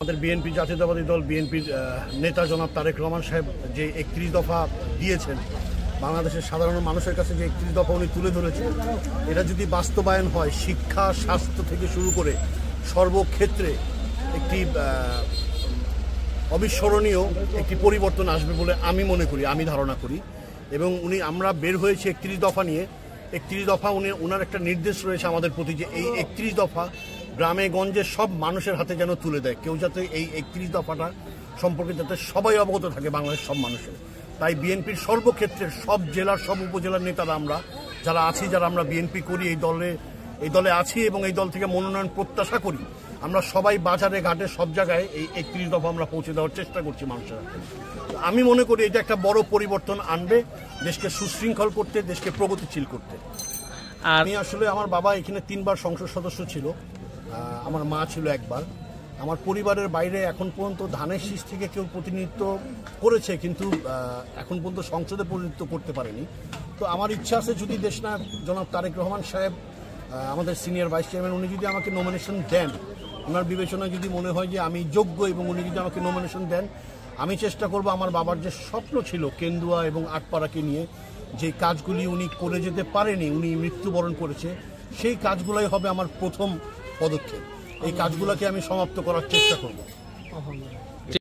আমাদের বিএনপি জাতীয়তাবাদী দল বিএনপির নেতা জনাব তারেক রহমান সাহেব যে ৩১ দফা দিয়েছেন, বাংলাদেশের সাধারণ মানুষের কাছে যে ৩১ দফা উনি তুলে ধরেছেন, এটা যদি বাস্তবায়ন হয় শিক্ষা, স্বাস্থ্য থেকে শুরু করে সর্বক্ষেত্রে একটি অবিস্মরণীয় একটি পরিবর্তন আসবে বলে আমি মনে করি, আমি ধারণা করি। এবং আমরা বের হয়েছি ৩১ দফা নিয়ে। ৩১ দফা ওনার একটা নির্দেশ রয়েছে আমাদের প্রতি যে এই ৩১ দফা গ্রামে গঞ্জে সব মানুষের হাতে যেন তুলে দেয়, কেউ যাতে এই ৩১ দফাটা সম্পর্কে যাতে সবাই অবগত থাকে, বাংলাদেশের সব মানুষের। তাই বিএনপির সর্বক্ষেত্রের সব জেলার সব উপজেলার নেতারা আমরা যারা আছি, যারা আমরা বিএনপি করি, এই দলে আছি এবং এই দল থেকে মনোনয়ন প্রত্যাশা করি, আমরা সবাই বাজারে ঘাটে সব জায়গায় এই ৩১ দফা আমরা পৌঁছে দেওয়ার চেষ্টা করছি মানুষের হাতে। আমি মনে করি এটা একটা বড় পরিবর্তন আনবে, দেশকে সুশৃঙ্খল করতে, দেশকে প্রগতিশীল করতে। আমি আসলে আমার বাবা এখানে ৩ বার সংসদ সদস্য ছিল, আমার মা ছিল একবার। আমার পরিবারের বাইরে এখন পর্যন্ত ধানের শীষ থেকে কেউ প্রতিনিধিত্ব করেছে, কিন্তু এখন পর্যন্ত সংসদে প্রতিনিধিত্ব করতে পারেনি। তো আমার ইচ্ছা আছে, যদি দেশনায়ক জনাব তারেক রহমান সাহেব, আমাদের সিনিয়র ভাইস চেয়ারম্যান, উনি যদি আমাকে নমিনেশন দেন, ওনার বিবেচনায় যদি মনে হয় যে আমি যোগ্য এবং উনি যদি আমাকে নমিনেশন দেন, আমি চেষ্টা করব আমার বাবার যে স্বপ্ন ছিল কেন্দুয়া এবং আটপাড়াকে নিয়ে, যে কাজগুলি উনি করে যেতে পারেনি, উনি মৃত্যুবরণ করেছে, সেই কাজগুলোই হবে আমার প্রথম পদক্ষেপ। এই কাজগুলোকে আমি সমাপ্ত করার চেষ্টা করব।